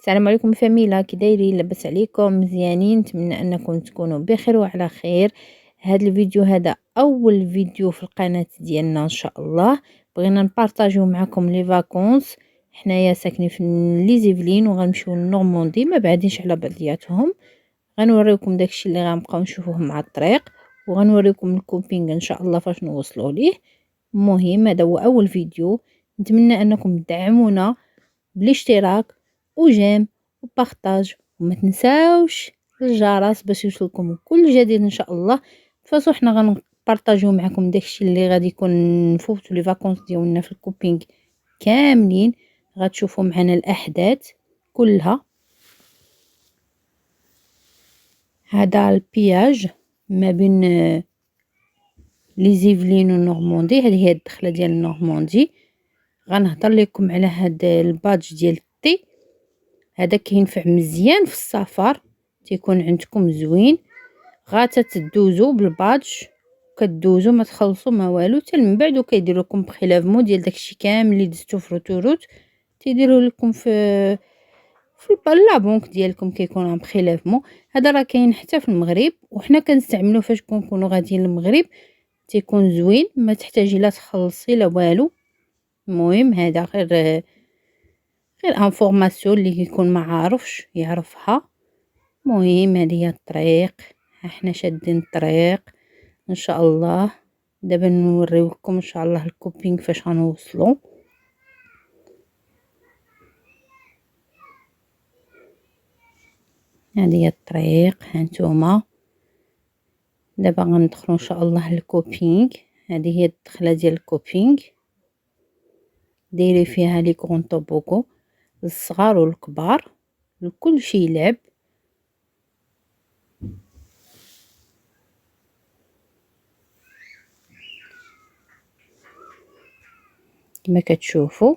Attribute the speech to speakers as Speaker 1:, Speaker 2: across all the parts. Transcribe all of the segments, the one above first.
Speaker 1: السلام عليكم فاميلا، كي دايرين؟ لاباس عليكم؟ مزيانين؟ نتمنى انكم تكونوا بخير وعلى خير. هذا الفيديو هذا اول فيديو في القناه ديالنا ان شاء الله. بغينا نبارطاجيو معكم لي فاكونس. حنايا ساكنين في لي زيفلين وغنمشيو لنورموندي، ما بعدينش على بعضياتهم. غنوريكم داكشي اللي غنبقاو نشوفوه مع الطريق، وغنوريكم الكوبينغ ان شاء الله فاش نوصلوا ليه. المهم هذا هو اول فيديو، نتمنى انكم تدعمونا بالاشتراك وجيم وبارطاج، وما تنساوش الجرس باش يوصلكم كل جديد ان شاء الله. فاصو حنا غنبارطاجيو معكم داكشي اللي غادي يكون نفوتو لي فاكونس ديالنا في الكوبينغ كاملين. غتشوفوا معنا الاحداث كلها. هذا البياج ما بين لي زيفلين ونورموندي، هذه هي الدخله ديال نورموندي. غنهضر لكم على هذا البادج ديال التي، هذا كينفع مزيان في السفر، تيكون عندكم زوين. غاتا تدوزو بالبادج، كدوزو ما تخلصوا ما والو حتى من بعد، وكيديروا لكم بريلافمون ديال داكشي كامل اللي دزتو في روتوروت. تيديروا لكم في لابونك ديالكم، كيكون ان بريلافمون. هذا راه كاين حتى في المغرب، وحنا كنستعملوه فاش كنكونوا غاديين للمغرب. تيكون زوين، ما تحتاجي لا تخلصي لا والو. المهم هذا غير انفورماسيون اللي يكون ما عارفش يعرفها. مهم هذه هي الطريق، احنا شادين الطريق ان شاء الله. دابا نوريوكم ان شاء الله الكوبينغ فاش غنوصلوا. هذه هي الطريق، هانتوما دابا غندخلوا ان شاء الله للكوبينغ. هذه هي الدخله ديال الكوبينغ، دايرين فيها لي كرون طوبوغو للصغار والكبار، لكل شي يلعب. كما كتشوفوا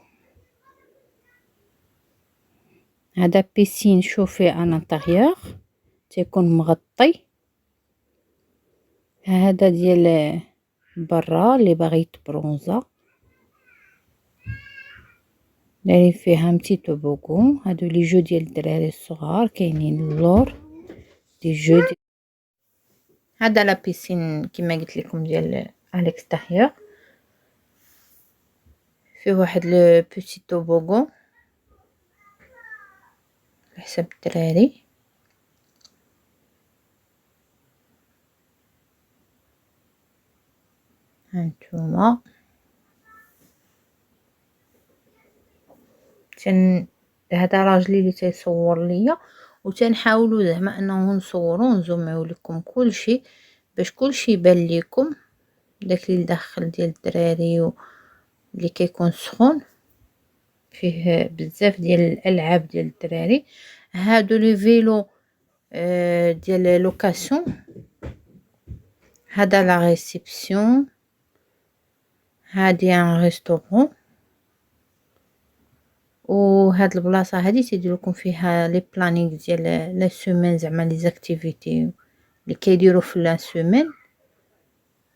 Speaker 1: هذا بيسين شوفي ان انتيريور، تيكون مغطي. هذا ديال برا اللي باغي يتبرونزا، دايرين فيها متي توبوغون. هادو لي جو ديال الدراري الصغار، كاينين اللور دي جو دي. هذا لا بيسين كما قلت لكم ديال الاكستيريور، فيه واحد لو بوتي توبوغون على حساب الدراري. هانتوما هذا راجلي اللي تيصور ليا، وتنحاولوا زعما انه نصوروا ونزوميو لكم كلشي باش كلشي يبان لكم. داك اللي داخل ديال الدراري اللي كيكون سخون، فيه بزاف ديال الالعاب ديال الدراري. هادو لي فيلو ديال لوكاسيون. هذا لا ريسبسيون، هادي ان ريستورون. وهاد البلاصه هادي تيديروا لكم فيها لي بلانينغ ديال لا سيمين، زعما لي زاكتيفيتي اللي كيديروا في لا سيمين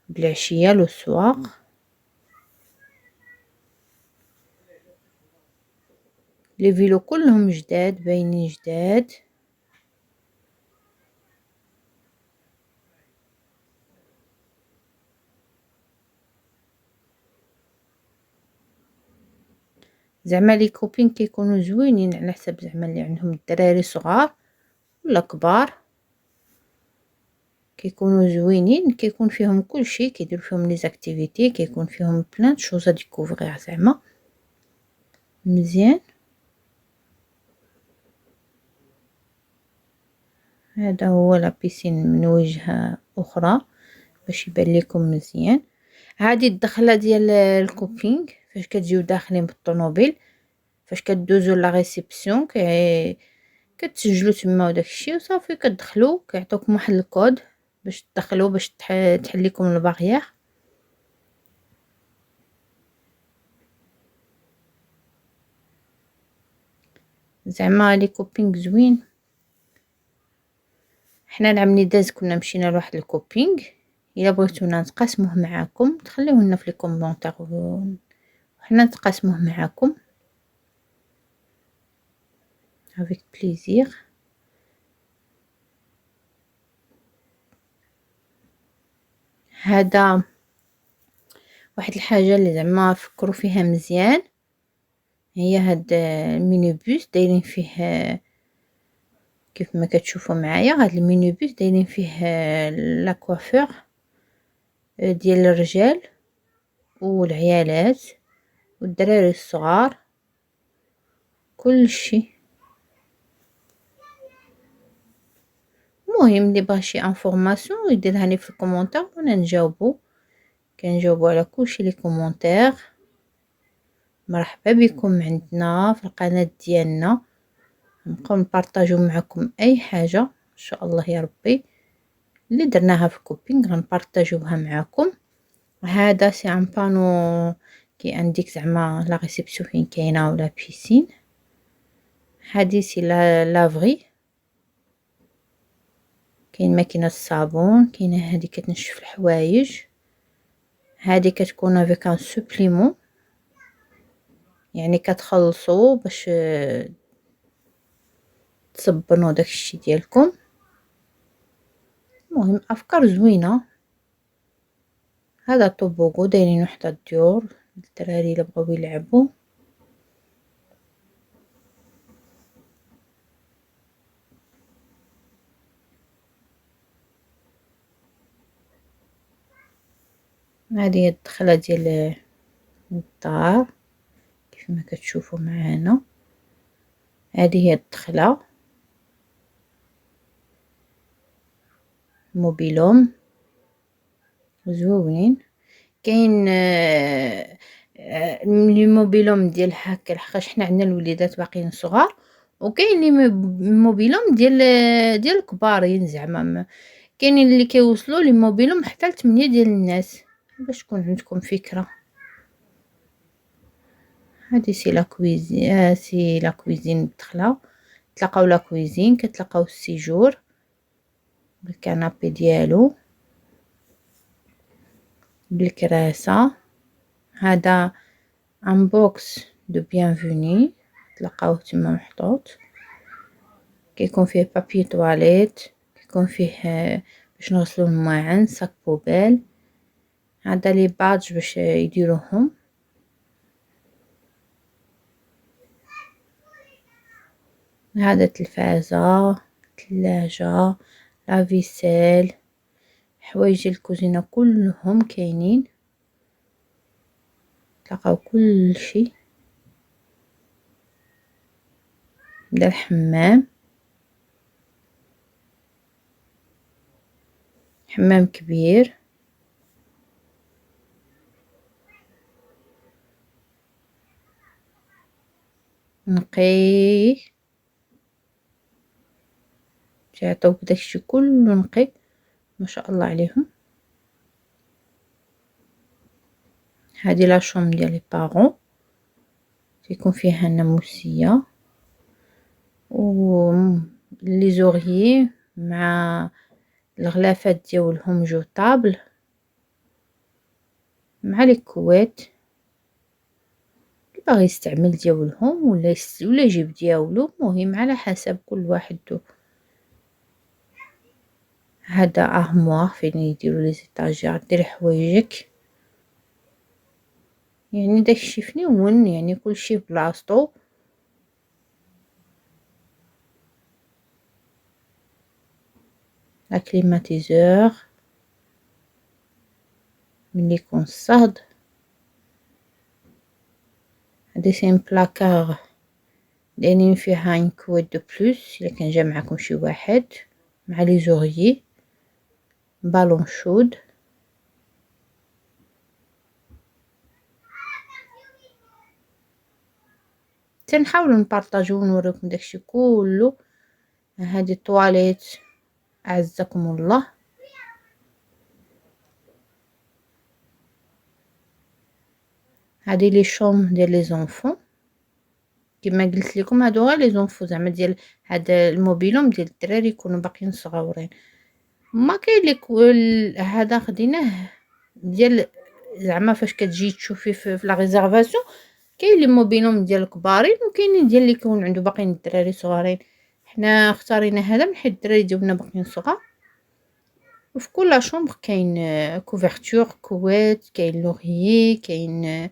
Speaker 1: بالعشيه لو سواق. لي فيلو كلهم جداد، باينين جداد. زعما لي كوبين كيكونوا زوينين على حسب زعما اللي عندهم الدراري صغار ولا كبار، كيكونوا زوينين. كيكون فيهم كلشي، كيديروا فيهم لي زاكتيفيتي، كيكون فيهم بلان شوز ديكوفرير زعما مزيان. هذا هو لا بيسين من وجهه اخرى باش يبان لكم مزيان. هذه الدخله ديال الكوبينغ فاش كتجيو داخلين بالطوموبيل، فاش كدوزو لا ريسبسيون كتسجلوا تما وداكشي وصافي. كتدخلوا كيعطوكم واحد الكود باش تدخلوا باش تحليكم الباريير. زعما لي كوبينغ زوين. حنا العام اللي داز كنا مشينا لواحد الكوبينغ. الا بغيتونا نتقاسموه معاكم تخليوه لنا في لي كومونتير وحنا نتقاسموه معاكم. avec plaisir. هذا واحد الحاجه اللي زعما فكروا فيها مزيان، هي هاد المينيبوس دايرين فيه كيف ما كتشوفوا معايا. هاد المينيبوس دايرين فيه لا كوافور ديال الرجال والعيالات والدراري الصغار، كل شيء. المهم اللي بغى شي انفورماسيون يديرها لي في الكومونتير وانا نجاوبو، كنجاوبو على كلشي لي كومونتير. مرحبا بكم عندنا في القناه ديالنا، نبقاو نبارطاجيو معكم اي حاجه ان شاء الله يا ربي اللي درناها في كوبينغ غنبارطاجيوها معكم. هذا سي ان بانو كي عندك زعما لا ريسبسيون فين كاينه ولا بيسين. هذه سي لافري، كاين ماكينه الصابون، كاينه هذه كتنشف الحوايج، هذه كتكون افيك ان سوبليمون يعني كتخلصوا باش تصبنوا داكشي ديالكم. المهم افكار زوينه. هذا طوبوغو دايرين وحده الديور الدراري اللي بغاو يلعبوا. هذه هي الدخله ديال الدار كيف ما كتشوفوا معانا. هذه هي الدخله، موبيلوم زوينين. كاين لي موبيلوم ديال هكا لحقاش حنا عندنا الوليدات باقيين صغار، وكاين لي موبيلوم ديال الكبارين زعما كاينين اللي كيوصلوا لي موبيلوم حتى ل8 ديال الناس باش تكون عندكم فكره. هذه سي لا كويزين، سي لا كويزين الدخله. تلقاو لا كويزين، كتلقاو السيجور بالكنابي ديالو بالكراسه. هذا ان بوكس دو بيانفوني تلقاوه تما محطوط، كيكون فيه بابي تواليت، كيكون فيه باش نغسلو الماعن، صاك بوبيل. هذا لي بادج باش يديروهم. هذا تلفازة، ثلاجة، لافيسيل، حوايج الكوزينة كلهم كاينين، تلقاو كل شيء. دا الحمام، حمام كبير، نقي، يعطيوك داكشي كله نقي ما شاء الله عليهم. هذه لا شوم ديال لي بارون تيكون فيها الناموسيه و لي زوريي مع الغلافات ديالهم جوطابل مع لي كويت اللي باغي يستعمل ديالهم ولا يجيب ديالو، المهم على حسب كل واحد. هذا ارموار فين يديروا لي زيتاجير دير حوايجك، يعني داكشي فنيون، يعني كلشي بلاصتو. لا كليماتيزور ملي يكون الصهد. هادي سي بلاكار دايرين فيها ان كويت دو بلوس الا كان جا معكم شي واحد، مع لي زوريي، بالون شود. تنحاولوا نبارطاجيو ونوريكم داكشي كله. هذه الطواليت اعزكم الله. هذه لي شوم ديال لي زونفون كما قلت لكم، هادو غير لي زونفون زعما ديال هذا الموبيلوم ديال الدراري يكونوا باقيين صغيورين. ما كاين لك هذا خديناه ديال زعما فاش كتجي تشوفي في لا ريزيرفاسيون كاين لي موبيلهم ديال الكبارين وكاينين ديال اللي يكون عنده باقيين الدراري صغارين. حنا اختارينا هذا من حيت الدراري ديالنا باقيين صغار. وفي كل شومبر كاين كوفرتور كوات، كاين لوغيي، كاين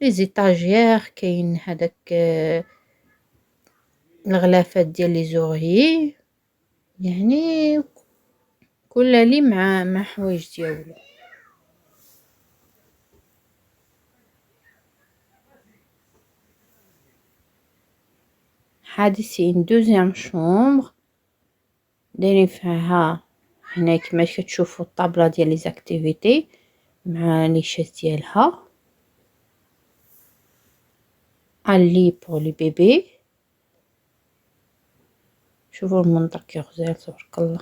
Speaker 1: لي زيتاجير، كاين هذاك الغلافات ديال لي زوغيي، يعني كل لي مع حوايج ديالو. هادي سي ان دوزيام شومبر دايرين فيها هنا كما كتشوفوا الطابله ديال لي زاكتيفيتي مع لي شاز ديالها، ان لي بور لي بيبي. شوفوا المنظر كي غزال تبارك الله.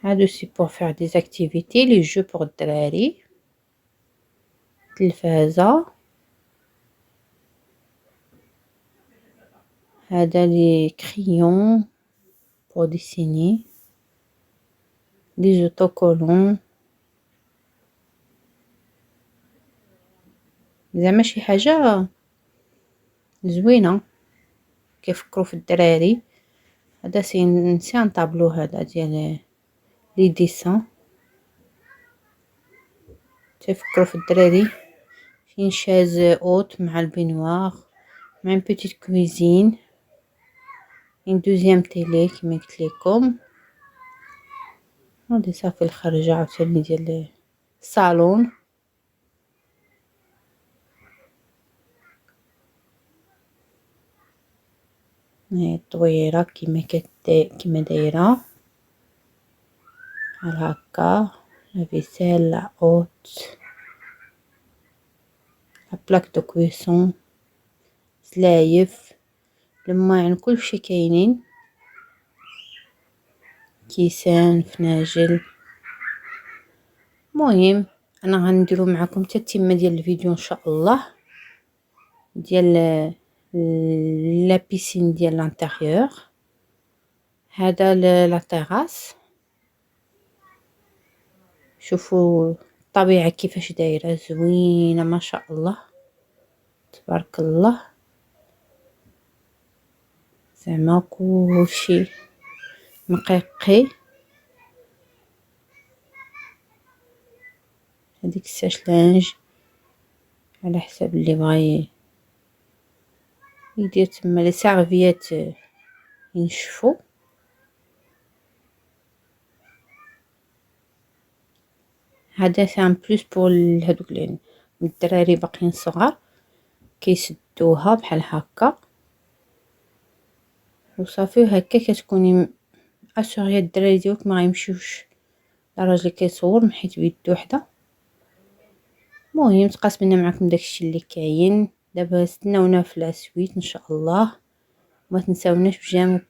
Speaker 1: هادو سي بور فير دي زاكتيفيتي لي جو بور الدراري. تلفازه، هذا لي كريون بور ديسيني، لي زوتوكولون، زعما شي حاجه زوينه كيفكروا في الدراري. هذا سي ان طابلو هذا ديال لي ديسان تيفكروا في الدراري. فين شاز اوت مع البينوار مع ان بيتيت كويزين، ان دوزيام تيلي كما قلت لكم. هادي صافي الخرجه عاوتاني ديال الصالون. هي الطويره كما دايره بحال هكا. لا فيسيل، لا اوت، لا بلاك دو كويسون، سلايف، الماعن، كلشي كاينين. كيسان، فناجل. مهم انا غنديرو معكم تتمه ديال الفيديو ان شاء الله ديال لا بيسين ديال لانتيريور. هذا لا تيراس. شوفوا الطبيعه كيفاش دايره زوينه ما شاء الله تبارك الله. زعما كلشي نقيقي. هذيك الساش لانج على حساب اللي بغى يدير تما لي سيرفيات ينشفوا. هذا سان بلوس بور هادوك الدراري باقيين صغار كيسدوها بحال هكا وصافي. وهكا كتكوني اسوري الدراري ديالك ما غيمشيوش للراجل كيصور من حيت بيد وحده. المهم تقاسمنا معكم داكشي اللي كاين دابا. استناونا في لا سويت ان شاء الله. ما تنساوناش بجيم